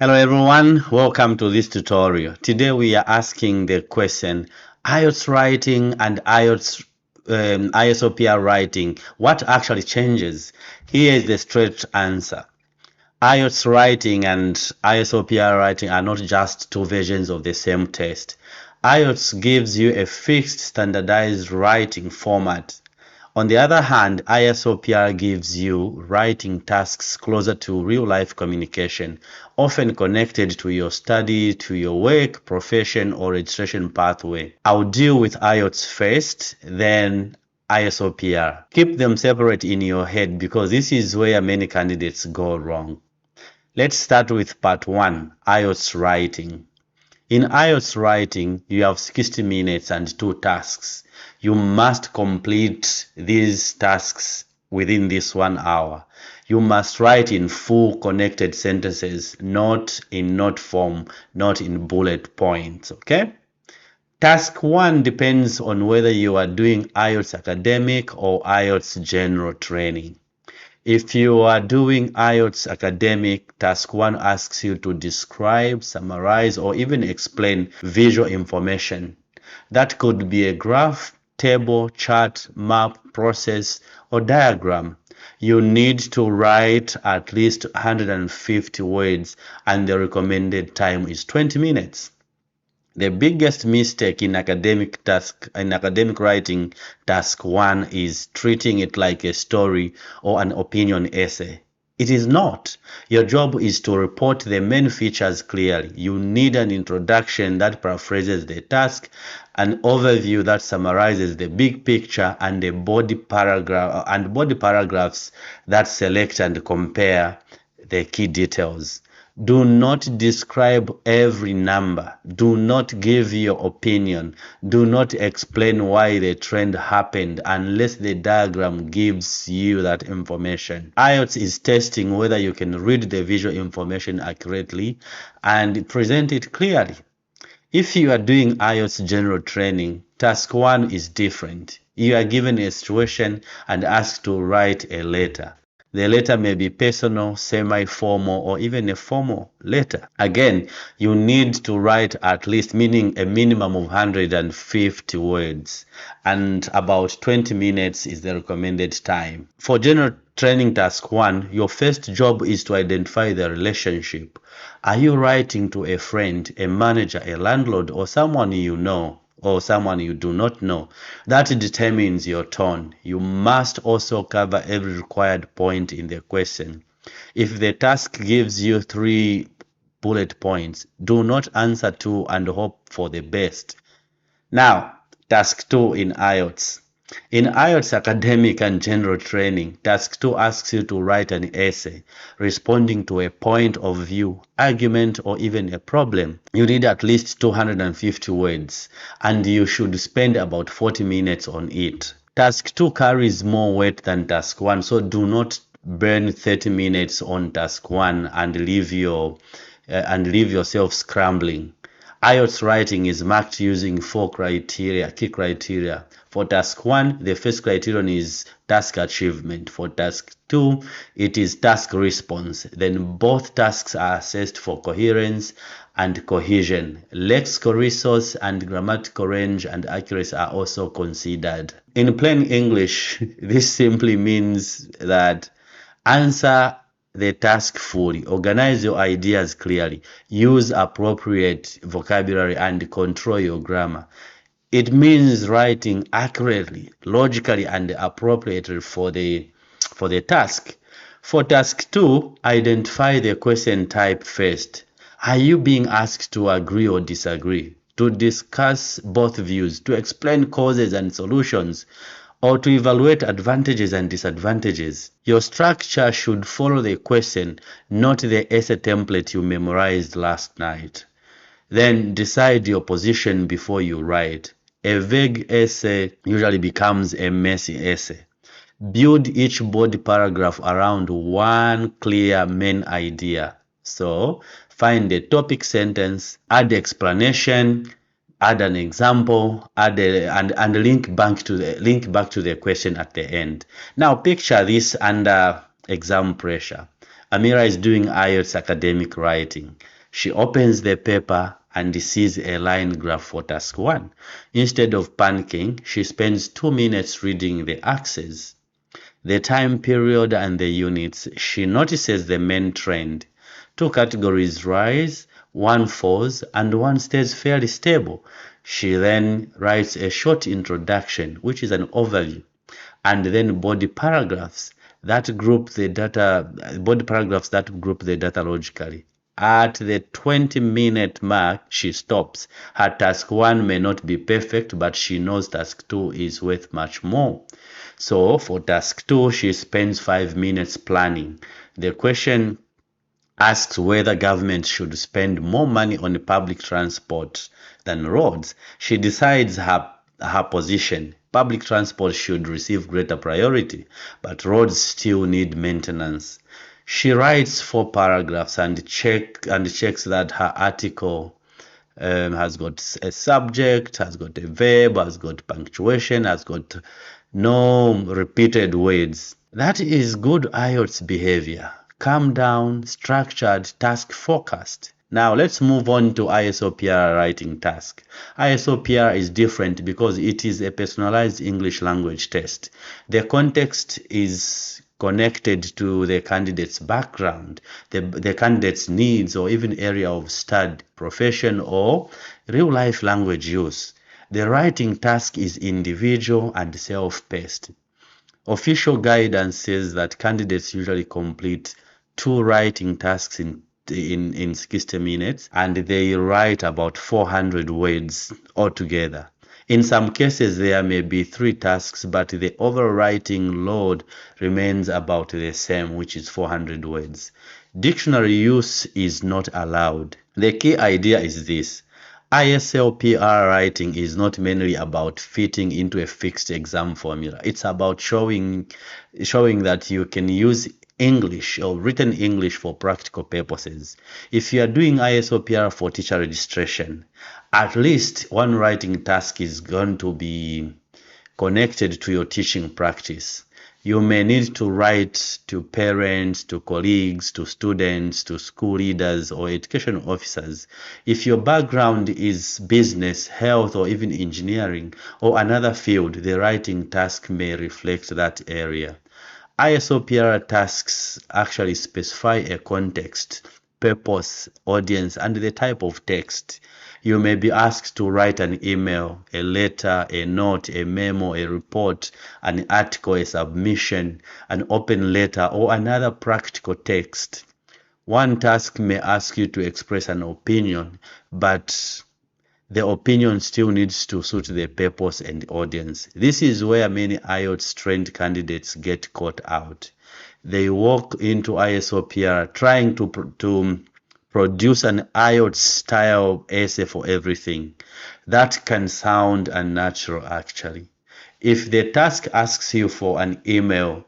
Hello everyone, welcome to this tutorial. Today we are asking the question IELTS writing and ISLPR writing, what actually changes? Here is the straight answer. IELTS writing and ISLPR writing are not just two versions of the same test. IELTS gives you a fixed standardized writing format. On the other hand, ISLPR gives you writing tasks closer to real-life communication, often connected to your study, to your work, profession, or registration pathway. I'll deal with IELTS first, then ISLPR. Keep them separate in your head because this is where many candidates go wrong. Let's start with part 1, IELTS writing. In IELTS writing, you have 60 minutes and 2 tasks. You must complete these tasks within this 1 hour. You must write in full connected sentences, not in note form, not in bullet points, okay? Task 1 depends on whether you are doing IELTS academic or IELTS general training. If you are doing IELTS academic, task 1 asks you to describe, summarize, or even explain visual information. That could be a graph, table, chart, map, process, or diagram. You need to write at least 150 words, and the recommended time is 20 minutes. The biggest mistake in academic writing, task 1 is treating it like a story or an opinion essay. It is not. Your job is to report the main features clearly. You need an introduction that paraphrases the task, an overview that summarizes the big picture, and a body paragraphs that select and compare the key details. Do not describe every number. Do not give your opinion. Do not explain why the trend happened unless the diagram gives you that information. IELTS is testing whether you can read the visual information accurately and present it clearly. If you are doing IELTS general training, task 1 is different. You are given a situation and asked to write a letter. The letter may be personal, semi-formal, or even a formal letter. Again, you need to write at least, meaning a minimum of 150 words, and about 20 minutes is the recommended time. For general training task 1, your first job is to identify the relationship. Are you writing to a friend, a manager, a landlord, or someone you know, or someone you do not know? That determines your tone. You must also cover every required point in the question. If the task gives you 3 bullet points, do not answer 2 and hope for the best. Now, task 2 in IELTS. In IELTS academic and general training, task 2 asks you to write an essay responding to a point of view, argument, or even a problem. You need at least 250 words, and you should spend about 40 minutes on it. Task 2 carries more weight than task 1, so do not burn 30 minutes on task 1 and leave yourself scrambling. IELTS writing is marked using 4 key criteria. For task 1, the first criterion is task achievement. For task 2, it is task response. Then both tasks are assessed for coherence and cohesion. Lexical resource and grammatical range and accuracy are also considered. In plain English, this simply means that answer the task fully, organize your ideas clearly, use appropriate vocabulary, and control your grammar. It means writing accurately, logically, and appropriately for the task. For task 2, identify the question type first. Are you being asked to agree or disagree, to discuss both views, to explain causes and solutions, or to evaluate advantages and disadvantages? Your structure should follow the question, not the essay template you memorized last night. Then decide your position before you write. A vague essay usually becomes a messy essay. Build each body paragraph around one clear main idea. So, find a topic sentence, add explanation, add an example, and link back to the question at the end. Now picture this under exam pressure. Amira is doing IELTS Academic Writing. She opens the paper and sees a line graph for task 1. Instead of panicking, she spends 2 minutes reading the axes, the time period, and the units. She notices the main trend. 2 categories rise, 1 falls, and 1 stays fairly stable. She then writes a short introduction, which is an overview, and then body paragraphs that group the data logically. At the 20-minute mark, she stops. Her task 1 may not be perfect, but she knows task 2 is worth much more. So for task 2, she spends 5 minutes planning. The question asks whether government should spend more money on public transport than roads. She decides her position. Public transport should receive greater priority, but roads still need maintenance. She writes 4 paragraphs and checks that her article has got a subject, has got a verb, has got punctuation, has got no repeated words. That is good IELTS behavior. Calm down, structured, task focused. Now let's move on to ISLPR writing task. ISLPR is different because it is a personalized English language test. The context is connected to the candidate's background, the candidate's needs, or even area of study, profession, or real life language use. The writing task is individual and self-paced. Official guidance says that candidates usually complete 2 writing tasks in 60 minutes, and they write about 400 words altogether. In some cases, there may be 3 tasks, but the overall writing load remains about the same, which is 400 words. Dictionary use is not allowed. The key idea is this: ISLPR writing is not mainly about fitting into a fixed exam formula. It's about showing that you can use English or written English for practical purposes. If you are doing ISLPR for teacher registration, at least 1 writing task is going to be connected to your teaching practice. You may need to write to parents, to colleagues, to students, to school leaders, or education officers. If your background is business, health, or even engineering, or another field, the writing task may reflect that area. ISLPR tasks actually specify a context, purpose, audience, and the type of text. You may be asked to write an email, a letter, a note, a memo, a report, an article, a submission, an open letter, or another practical text. 1 task may ask you to express an opinion, but the opinion still needs to suit the purpose and audience. This is where many IELTS trained candidates get caught out. They walk into ISLPR trying to produce an IELTS style essay for everything. That can sound unnatural actually. If the task asks you for an email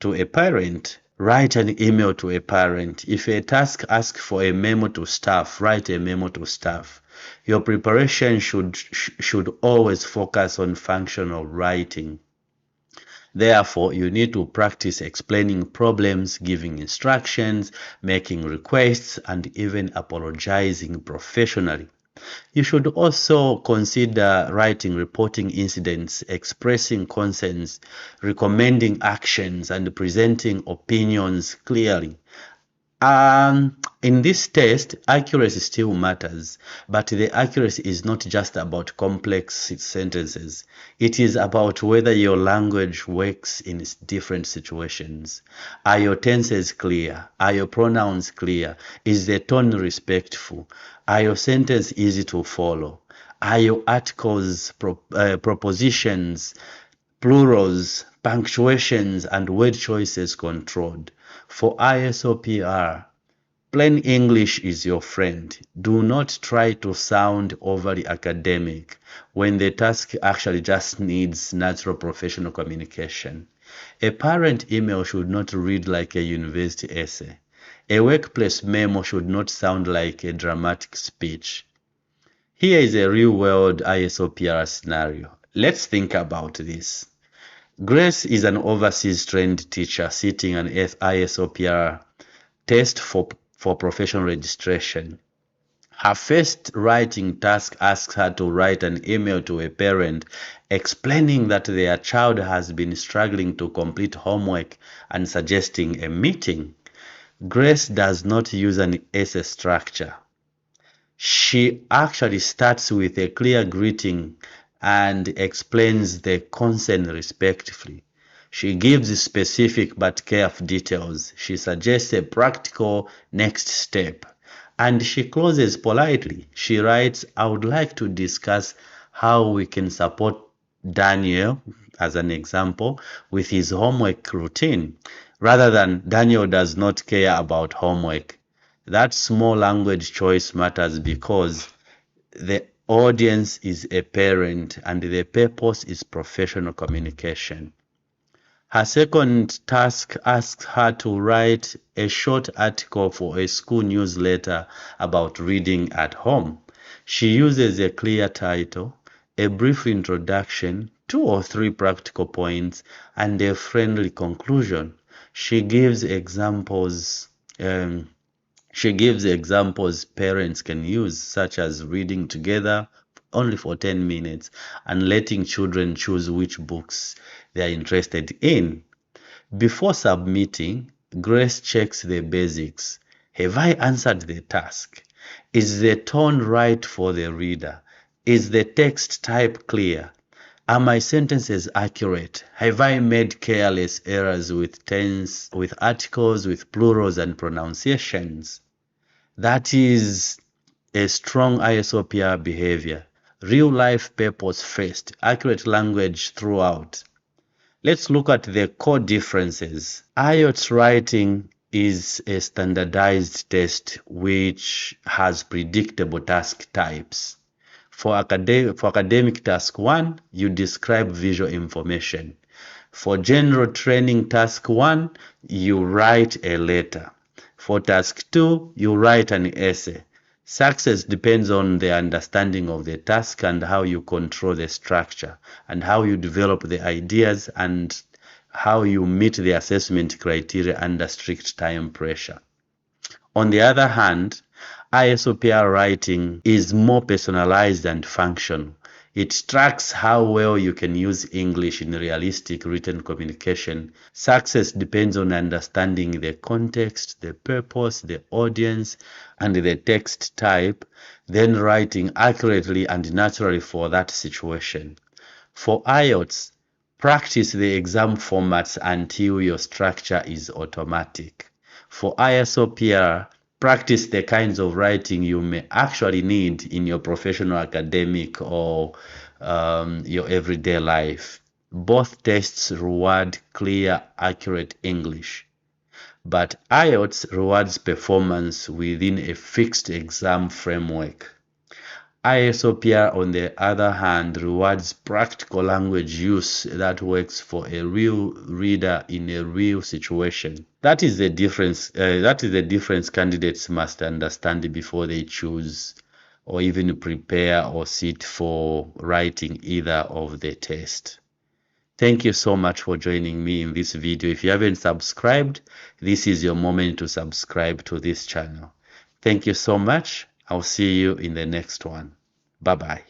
to a parent, write an email to a parent. If a task asks for a memo to staff, write a memo to staff. Your preparation should always focus on functional writing. Therefore, you need to practice explaining problems, giving instructions, making requests, and even apologizing professionally. You should also consider writing reporting incidents, expressing concerns, recommending actions, and presenting opinions clearly. In this test, accuracy still matters, but the accuracy is not just about complex sentences. It is about whether your language works in different situations. Are your tenses clear? Are your pronouns clear? Is the tone respectful? Are your sentences easy to follow? Are your articles, propositions, plurals, punctuations, and word choices controlled? For ISLPR, plain English is your friend. Do not try to sound overly academic when the task actually just needs natural professional communication. A parent email should not read like a university essay. A workplace memo should not sound like a dramatic speech. Here is a real-world ISLPR scenario. Let's think about this. Grace is an overseas trained teacher sitting an ISLPR Test for professional registration. Her first writing task asks her to write an email to a parent explaining that their child has been struggling to complete homework and suggesting a meeting. Grace does not use an essay structure. She actually starts with a clear greeting and explains the concern respectfully. She gives specific but careful details. She suggests a practical next step. And she closes politely. She writes, I would like to discuss how we can support Daniel, as an example, with his homework routine, rather than Daniel does not care about homework. That small language choice matters because the audience is a parent and the purpose is professional communication. Her second task asks her to write a short article for a school newsletter about reading at home. She uses a clear title, a brief introduction, 2 or 3 practical points, and a friendly conclusion. She gives examples um, parents can use, such as reading together only for 10 minutes and letting children choose which books they are interested in. Before submitting, Grace checks the basics. Have I answered the task? Is the tone right for the reader? Is the text type clear? Are my sentences accurate? Have I made careless errors with tense, with articles, with plurals and pronunciations? That is a strong ISLPR behavior. Real life purpose first, accurate language throughout. Let's look at the core differences. IELTS writing is a standardized test which has predictable task types. For academic task 1, you describe visual information. For general training task 1, you write a letter. For task 2, you write an essay. Success depends on the understanding of the task and how you control the structure and how you develop the ideas and how you meet the assessment criteria under strict time pressure. On the other hand, ISLPR writing is more personalized and functional. It tracks how well you can use English in realistic written communication. Success depends on understanding the context, the purpose, the audience, and the text type, then writing accurately and naturally for that situation. For IELTS, practice the exam formats until your structure is automatic. For ISLPR, practice the kinds of writing you may actually need in your professional, academic, or your everyday life. Both tests reward clear, accurate English, but IELTS rewards performance within a fixed exam framework. ISLPR, on the other hand, rewards practical language use that works for a real reader in a real situation. That is the difference. That is the difference candidates must understand before they choose or even prepare or sit for writing either of the test. Thank you so much for joining me in this video. If you haven't subscribed, this is your moment to subscribe to this channel. Thank you so much. I'll see you in the next one. Bye-bye.